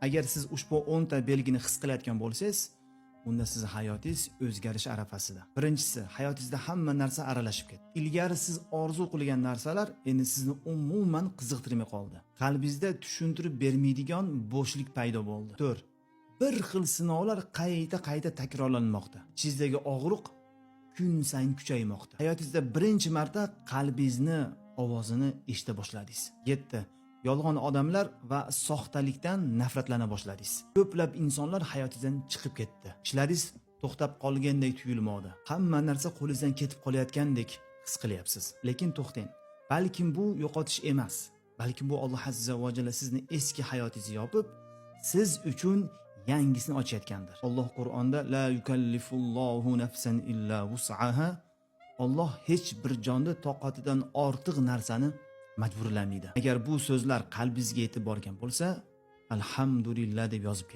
Agar siz ushbu 10 ta belgini his qilayotgan bo'lsangiz, unda sizni hayotingiz o'zgarish arafasida. Birinchisi, hayotingizda hamma narsa aralashib ketdi. Ilgari siz orzu qilgan narsalar endi sizni umuman qiziqtirmay qoldi. Qalbingizda tushuntirib bermaydigan bo'shlik paydo bo'ldi. 4. Bir xil sinovlar qayta takrorlanmoqda. Ichingizdagi og'riq kun sayin kuchaymoqda. Hayotingizda birinchi marta qalbingizni ovozini eshita boshladingiz. 7. Yolg'on odamlar va soxtalikdan nafratlana boshladingiz. Ko'plab insonlar hayotingizdan chiqib ketdi. Ishlaringiz to'xtab qolgandek tuyulmoqda. Hamma narsa qo'lingizdan ketib qolayotgandek his qilyapsiz. Lekin to'xtang. Balkim bu yo'qotish emas. Balkim bu Alloh azza va jalla sizni eski hayotingizni yopib, siz uchun yangisini ochayotgandir. Alloh Qur'onda la yukallifullohu nafsan illa wus'aha. Alloh hech bir jonni toqatidan ortiq narsani majburlamaydi. Agar bu so'zlar qalbingizga yetib borgan bo'lsa, alhamdulillah deb yozib keting.